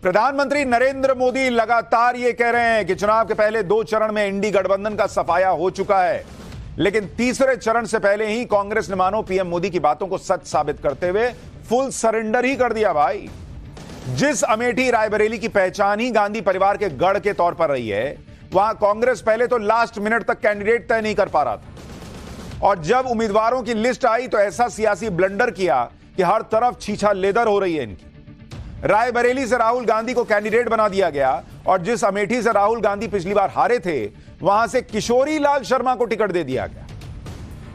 प्रधानमंत्री नरेंद्र मोदी लगातार ये कह रहे हैं कि चुनाव के पहले 2 चरण में इंडी गठबंधन का सफाया हो चुका है, लेकिन तीसरे चरण से पहले ही कांग्रेस ने मानो पीएम मोदी की बातों को सच साबित करते हुए फुल सरेंडर ही कर दिया। भाई, जिस अमेठी रायबरेली की पहचान ही गांधी परिवार के गढ़ के तौर पर रही है, वहां कांग्रेस पहले तो लास्ट मिनट तक कैंडिडेट तय नहीं कर पा रहा था, और जब उम्मीदवारों की लिस्ट आई तो ऐसा सियासी ब्लंडर किया कि हर तरफ छीछा लेदर हो रही है इनकी। रायबरेली से राहुल गांधी को कैंडिडेट बना दिया गया, और जिस अमेठी से राहुल गांधी पिछली बार हारे थे, वहां से किशोरी लाल शर्मा को टिकट दे दिया गया।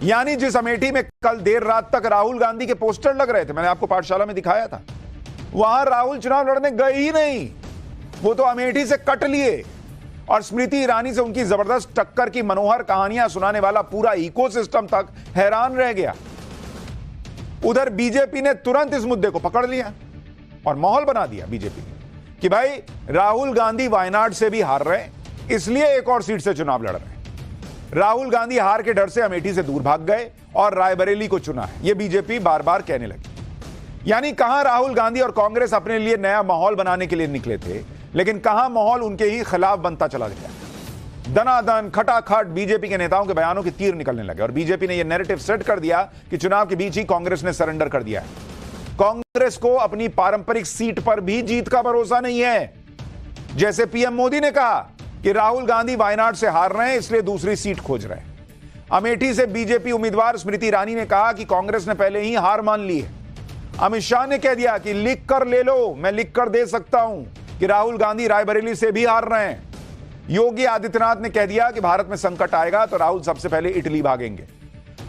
यानी जिस अमेठी में कल देर रात तक राहुल गांधी के पोस्टर लग रहे थे, मैंने आपको पाठशाला में दिखाया था, वहां राहुल चुनाव लड़ने गए ही नहीं, वो तो अमेठी से कट लिए। और स्मृति ईरानी से उनकी जबरदस्त टक्कर की मनोहर कहानियां सुनाने वाला पूरा इकोसिस्टम तक हैरान रह गया। उधर बीजेपी ने तुरंत इस मुद्दे को पकड़ लिया और माहौल बना दिया बीजेपी ने कि भाई राहुल गांधी वायनाड से भी हार रहे, इसलिए एक और सीट से चुनाव लड़ रहे। राहुल गांधी हार के डर से अमेठी से दूर भाग गए और रायबरेली को चुना है, यह बीजेपी बार बार कहने लगी। यानी कहां राहुल गांधी और कांग्रेस अपने लिए नया माहौल बनाने के लिए निकले थे, लेकिन कहां माहौल उनके ही खिलाफ बनता चला गया। दनादन खटाखट बीजेपी के नेताओं के बयानों के तीर निकलने लगे और बीजेपी ने यह नैरेटिव सेट कर दिया कि चुनाव के बीच ही कांग्रेस ने सरेंडर कर दिया है। कांग्रेस को अपनी पारंपरिक सीट पर भी जीत का भरोसा नहीं है। जैसे पीएम मोदी ने कहा कि राहुल गांधी वायनाड से हार रहे हैं, इसलिए दूसरी सीट खोज रहे हैं। अमेठी से बीजेपी उम्मीदवार स्मृति ईरानी ने कहा कि कांग्रेस ने पहले ही हार मान ली है। अमित शाह ने कह दिया कि लिख कर ले लो, मैं लिख कर दे सकता हूं कि राहुल गांधी रायबरेली से भी हार रहे हैं। योगी आदित्यनाथ ने कह दिया कि भारत में संकट आएगा तो राहुल सबसे पहले इटली भागेंगे।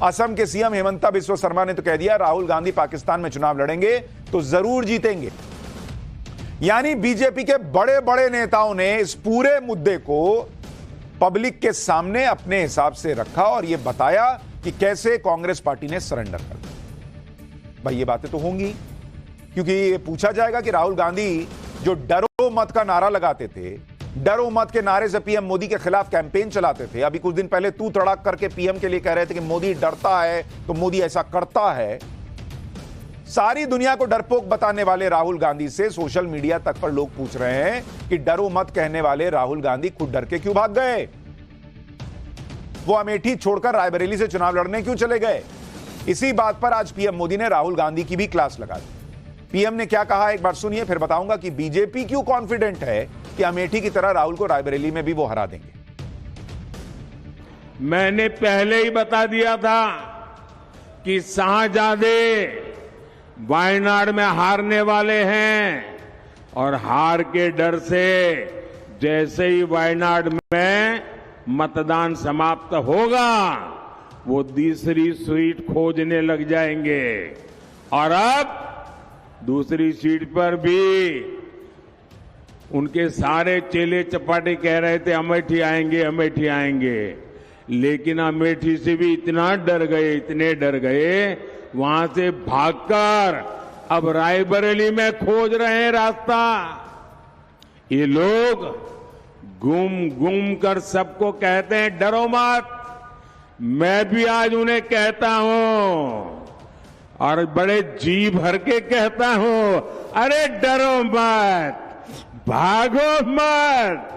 असम के सीएम हेमंता बिस्वा शर्मा ने तो कह दिया राहुल गांधी पाकिस्तान में चुनाव लड़ेंगे तो जरूर जीतेंगे। यानी बीजेपी के बड़े बड़े नेताओं ने इस पूरे मुद्दे को पब्लिक के सामने अपने हिसाब से रखा और यह बताया कि कैसे कांग्रेस पार्टी ने सरेंडर कर दिया। भाई ये बातें तो होंगी, क्योंकि ये पूछा जाएगा कि राहुल गांधी जो डरो मत का नारा लगाते थे, डरो मत के नारे से पीएम मोदी के खिलाफ कैंपेन चलाते थे, अभी कुछ दिन पहले तू तड़ाक करके पीएम के लिए कह रहे थे कि मोदी डरता है तो मोदी ऐसा करता है। सारी दुनिया को डरपोक बताने वाले राहुल गांधी से सोशल मीडिया तक पर लोग पूछ रहे हैं कि डरो मत कहने वाले राहुल गांधी खुद डर के क्यों भाग गए? वो अमेठी छोड़कर रायबरेली से चुनाव लड़ने क्यों चले गए? इसी बात पर आज पीएम मोदी ने राहुल गांधी की भी क्लास लगा दी। पीएम ने क्या कहा, एक बार सुनिए, फिर बताऊंगा कि बीजेपी क्यों कॉन्फिडेंट है कि अमेठी की तरह राहुल को रायबरेली में भी वो हरा देंगे। मैंने पहले ही बता दिया था कि शाहजादे वायनाड में हारने वाले हैं और हार के डर से जैसे ही वायनाड में मतदान समाप्त होगा वो दूसरी सीट खोजने लग जाएंगे। और अब दूसरी सीट पर भी उनके सारे चेले चपाटे कह रहे थे अमेठी आएंगे, अमेठी आएंगे, लेकिन अमेठी से भी इतना डर गए, इतने डर गए, वहां से भागकर अब रायबरेली में खोज रहे हैं रास्ता। ये लोग घूम घूम कर सबको कहते हैं डरो मत। मैं भी आज उन्हें कहता हूं और बड़े जी भर के कहता हूं, अरे डरो मत, भागो मत।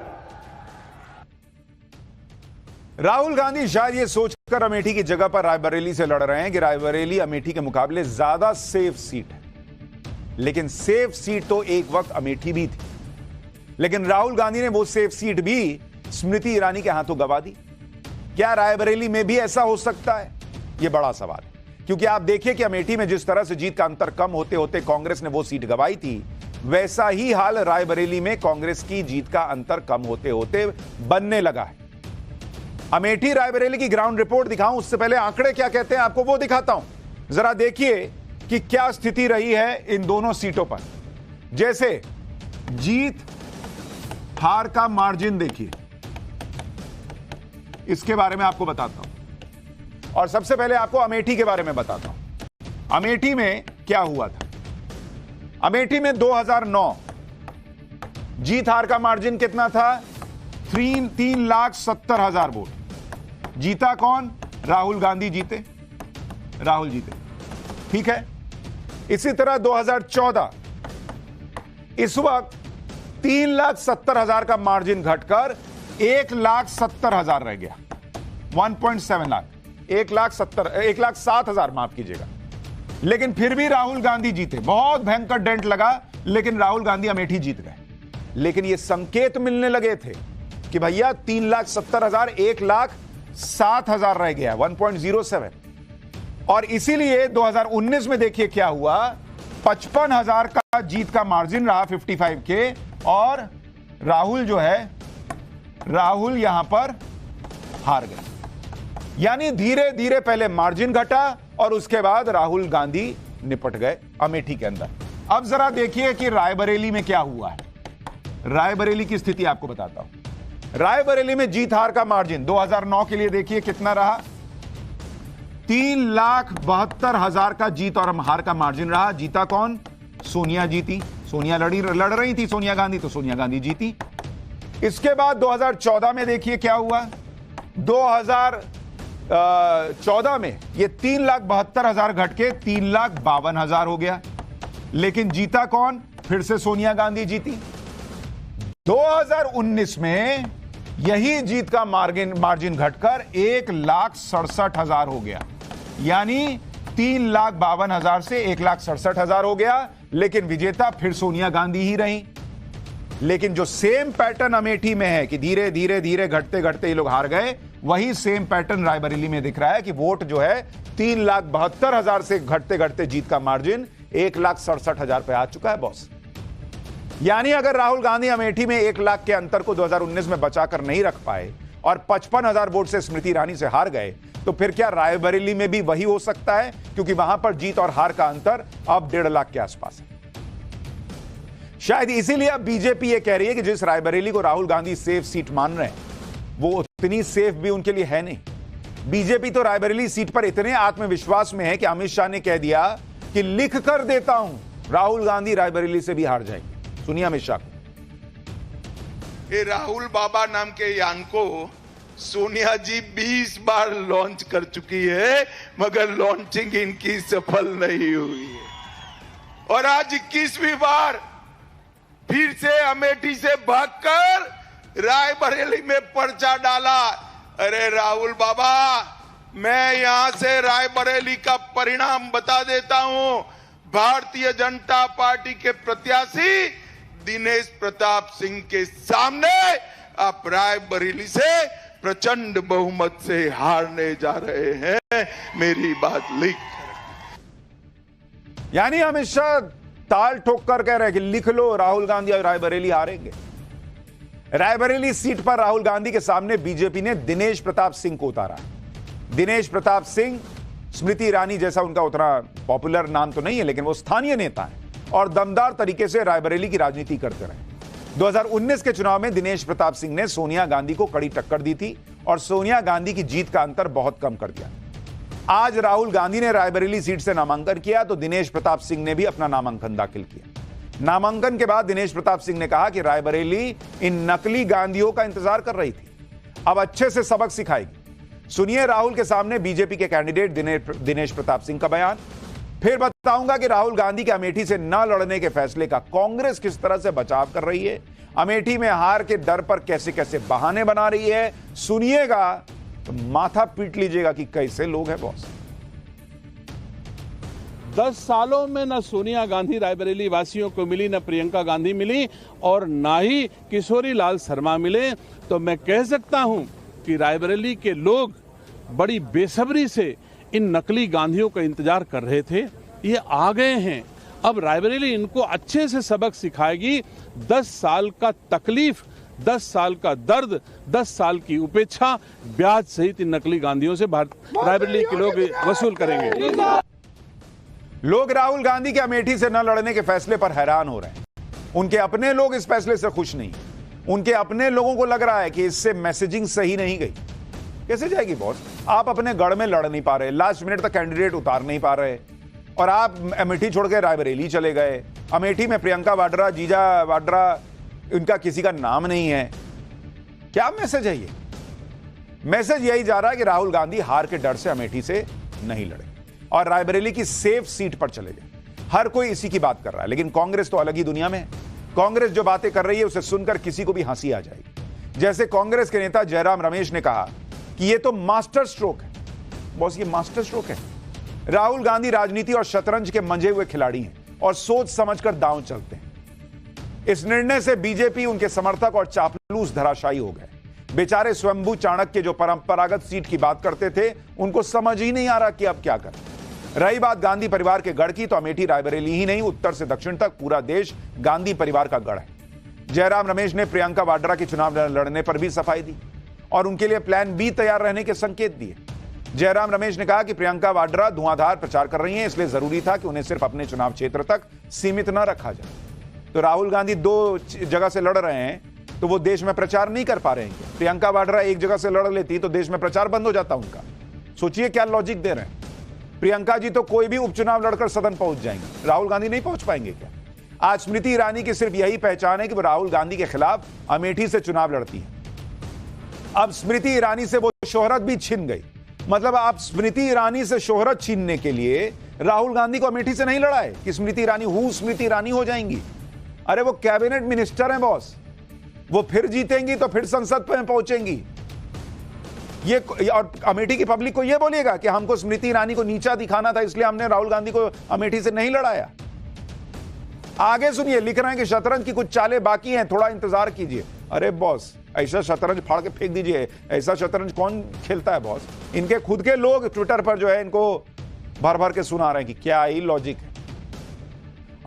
राहुल गांधी शायद ये सोचकर अमेठी की जगह पर रायबरेली से लड़ रहे हैं कि रायबरेली अमेठी के मुकाबले ज्यादा सेफ सीट है, लेकिन सेफ सीट तो एक वक्त अमेठी भी थी, लेकिन राहुल गांधी ने वो सेफ सीट भी स्मृति ईरानी के हाथों गंवा दी। क्या रायबरेली में भी ऐसा हो सकता है? यह बड़ा सवाल है, क्योंकि आप देखिए कि अमेठी में जिस तरह से जीत का अंतर कम होते होते कांग्रेस ने वो सीट गंवाई थी, वैसा ही हाल रायबरेली में कांग्रेस की जीत का अंतर कम होते होते बनने लगा है। अमेठी रायबरेली की ग्राउंड रिपोर्ट दिखाऊं उससे पहले आंकड़े क्या कहते हैं आपको वो दिखाता हूं। जरा देखिए कि क्या स्थिति रही है इन दोनों सीटों पर। जैसे जीत हार का मार्जिन देखिए, इसके बारे में आपको बताता हूं, और सबसे पहले आपको अमेठी के बारे में बताता हूं। अमेठी में क्या हुआ था? अमेठी में 2009 जीत हार का मार्जिन कितना था? 3,70,000 वोट। जीता कौन? राहुल गांधी जीते, राहुल जीते, ठीक है। इसी तरह 2014 इस वक्त 3,70,000 का मार्जिन घटकर 1,70,000 रह गया। 1.7 लाख, 1,07,000 माफ कीजिएगा। लेकिन फिर भी राहुल गांधी जीते, बहुत भयंकर डेंट लगा, लेकिन राहुल गांधी अमेठी जीत गए। लेकिन ये संकेत मिलने लगे थे कि भैया 3,70,000 1,07,000 रह गया, 1.07। और इसीलिए 2019 में देखिए क्या हुआ, 55,000 का जीत का मार्जिन रहा 55 के, और राहुल जो है, राहुल यहां पर हार गए। यानी धीरे धीरे पहले मार्जिन घटा और उसके बाद राहुल गांधी निपट गए अमेठी के अंदर। अब जरा देखिए कि रायबरेली में क्या हुआ है। रायबरेली की स्थिति आपको बताता हूं। रायबरेली में जीत हार का मार्जिन 2009 के लिए देखिए कितना रहा, 3,72,000 का जीत और हार का मार्जिन रहा। जीता कौन? सोनिया जीती। सोनिया लड़ रही थी सोनिया गांधी, तो सोनिया गांधी जीती। इसके बाद 2014 में देखिए क्या हुआ। 2014 में ये 3,72,000 घट के 3,52,000 हो गया, लेकिन जीता कौन? फिर से सोनिया गांधी जीती। 2019 में यही जीत का मार्जिन घटकर 1,67,000 हो गया, यानी 3,52,000 से 1,67,000 हो गया, लेकिन विजेता फिर सोनिया गांधी ही रही। लेकिन जो सेम पैटर्न अमेठी में है कि धीरे धीरे धीरे घटते घटते ये लोग हार गए, वही सेम पैटर्न रायबरेली में दिख रहा है कि वोट जो है 3,72,000 से घटते घटते जीत का मार्जिन 1,67,000 पे आ चुका है बॉस। यानी अगर राहुल गांधी अमेठी में 1 लाख के अंतर को 2019 में बचाकर नहीं रख पाए और 55,000 वोट से स्मृति ईरानी से हार गए, तो फिर क्या रायबरेली में भी वही हो सकता है? क्योंकि वहां पर जीत और हार का अंतर अब 1.5 लाख के आसपास है। शायद इसीलिए अब बीजेपी ये कह रही है कि जिस रायबरेली को राहुल गांधी सेफ सीट मान रहे हैं, वो उतनी सेफ भी उनके लिए है नहीं। बीजेपी तो रायबरेली सीट पर इतने आत्मविश्वास में है कि अमित शाह ने कह दिया कि लिख कर देता हूं, राहुल गांधी रायबरेली से भी हार जाएंगे। सुनिए अमित शाह को। ये राहुल बाबा नाम के यान को सोनिया जी 20 बार लॉन्च कर चुकी है, मगर लॉन्चिंग इनकी सफल नहीं हुई है। और आज 21वीं बार फिर से अमेठी से भागकर रायबरेली में पर्चा डाला। अरे राहुल बाबा, मैं यहां से रायबरेली का परिणाम बता देता हूं। भारतीय जनता पार्टी के प्रत्याशी दिनेश प्रताप सिंह के सामने आप रायबरेली से प्रचंड बहुमत से हारने जा रहे हैं। मेरी बात लिख, यानी अमित शाह ताल ठोक कर कह रहे हैं कि लिख लो, राहुल गांधी और रायबरेली हारेंगे। रायबरेली सीट पर राहुल गांधी के सामने बीजेपी ने दिनेश प्रताप सिंह को उतारा। दिनेश प्रताप सिंह स्मृति ईरानी जैसा उनका उतना पॉपुलर नाम तो नहीं है, लेकिन वो स्थानीय नेता है और दमदार तरीके से रायबरेली की राजनीति करते रहे। 2019 के चुनाव में दिनेश प्रताप सिंह ने सोनिया गांधी को कड़ी टक्कर दी थी और सोनिया गांधी की जीत का अंतर बहुत कम कर दिया। आज राहुल गांधी ने रायबरेली सीट से नामांकन किया तो दिनेश प्रताप सिंह ने भी अपना नामांकन दाखिल किया। नामांकन के बाद दिनेश प्रताप सिंह ने कहा कि रायबरेली इन नकली गांधियों का इंतजार कर रही थी, अब अच्छे से सबक सिखाएगी। सुनिए राहुल के सामने बीजेपी के कैंडिडेट दिनेश प्रताप सिंह का बयान। फिर बताऊंगा कि राहुल गांधी के अमेठी से न लड़ने के फैसले का कांग्रेस किस तरह से बचाव कर रही है, अमेठी में हार के डर पर कैसे कैसे बहाने बना रही है। सुनिएगा तो माथा पीट लीजिएगा कि कैसे लोग हैं बॉस। 10 सालों में न सोनिया गांधी रायबरेली वासियों को मिली, न प्रियंका गांधी मिली और ना ही किशोरी लाल शर्मा मिले। तो मैं कह सकता हूं कि रायबरेली के लोग बड़ी बेसब्री से इन नकली गांधियों का इंतजार कर रहे थे, ये आ गए हैं। अब रायबरेली इनको अच्छे से सबक सिखाएगी। 10 साल का तकलीफ, 10 साल का दर्द, 10 साल की उपेक्षा ब्याज सहित इन नकली गांधियों से रायबरेली के लोग वसूल करेंगे। लोग राहुल गांधी के अमेठी से न लड़ने के फैसले पर हैरान हो रहे हैं। उनके अपने लोग इस फैसले से खुश नहीं। उनके अपने लोगों को लग रहा है कि इससे मैसेजिंग सही नहीं गई। कैसे जाएगी बॉस? आप अपने गढ़ में लड़ नहीं पा रहे, लास्ट मिनट तक कैंडिडेट उतार नहीं पा रहे, और आप अमेठी छोड़ के रायबरेली चले गए। अमेठी में प्रियंका वाड्रा, जीजा वाड्रा, इनका किसी का नाम नहीं है। क्या मैसेज है ये? मैसेज यही जा रहा है कि राहुल गांधी हार के डर से अमेठी से नहीं लड़े और रायबरेली की सेफ सीट पर चले गए। हर कोई इसी की बात कर रहा है, लेकिन कांग्रेस तो अलग ही दुनिया में है। कांग्रेस जो बातें कर रही है उसे सुनकर किसी को भी हंसी आ जाएगी। जैसे कांग्रेस के नेता जयराम रमेश ने कहा कि यह तो मास्टर स्ट्रोक है। बॉस, ये मास्टर स्ट्रोक है। राहुल गांधी राजनीति और शतरंज के मंझे हुए खिलाड़ी हैं और सोच समझकर दांव चलते हैं। इस निर्णय से बीजेपी, उनके समर्थक और चापलूस धराशायी हो गए। बेचारे स्वयंभू चाणक्य जो परंपरागत सीट की बात करते थे, उनको समझ ही नहीं आ रहा कि अब क्या करें। रही बात गांधी परिवार के गढ़ की, तो अमेठी रायबरेली ही नहीं, उत्तर से दक्षिण तक पूरा देश गांधी परिवार का गढ़ है। जयराम रमेश ने प्रियंका वाड्रा के चुनाव लड़ने पर भी सफाई दी और उनके लिए प्लान बी तैयार रहने के संकेत दिए। जयराम रमेश ने कहा कि प्रियंका वाड्रा धुआंधार प्रचार कर रही हैं, इसलिए जरूरी था कि उन्हें सिर्फ अपने चुनाव क्षेत्र तक सीमित न रखा जाए। तो राहुल गांधी 2 जगह से लड़ रहे हैं, तो वो देश में प्रचार नहीं कर पा रहे हैं। प्रियंका वाड्रा एक जगह से लड़ लेती तो देश में प्रचार बंद हो जाता उनका। सोचिए क्या लॉजिक दे रहे हैं। प्रियंका जी तो कोई भी उपचुनाव लड़कर सदन पहुंच जाएंगे, राहुल गांधी नहीं पहुंच पाएंगे क्या? आज स्मृति ईरानी की सिर्फ यही पहचान है कि वो राहुल गांधी के खिलाफ अमेठी से चुनाव लड़ती है। अब स्मृति ईरानी से वो शोहरत भी छिन गई। मतलब आप स्मृति ईरानी से शोहरत छीनने के लिए राहुल गांधी को अमेठी से नहीं लड़ाए कि स्मृति ईरानी हो जाएंगी। अरे वो कैबिनेट मिनिस्टर हैं बॉस, वो फिर जीतेंगी तो फिर संसद में पहुंचेंगी। ये और अमेठी की पब्लिक को ये बोलिएगा कि हमको स्मृति ईरानी को नीचा दिखाना था, इसलिए हमने राहुल गांधी को अमेठी से नहीं लड़ाया। आगे सुनिए, लिख रहे हैं कि शतरंज की कुछ चालें बाकी हैं, थोड़ा इंतजार कीजिए। अरे बॉस, ऐसा शतरंज फाड़ के फेंक दीजिए। ऐसा शतरंज कौन खेलता है बॉस? इनके खुद के लोग ट्विटर पर जो है इनको भर भर के सुना रहे हैं कि क्या ही लॉजिक है।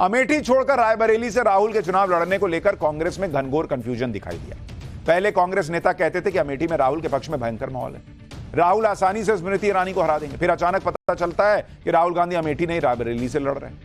अमेठी छोड़कर रायबरेली से राहुल के चुनाव लड़ने को लेकर कांग्रेस में घनघोर कंफ्यूजन दिखाई दिया। पहले कांग्रेस नेता कहते थे कि अमेठी में राहुल के पक्ष में भयंकर माहौल है, राहुल आसानी से स्मृति ईरानी को हरा देंगे। फिर अचानक पता चलता है कि राहुल गांधी अमेठी नहीं रायबरेली से लड़ रहे हैं।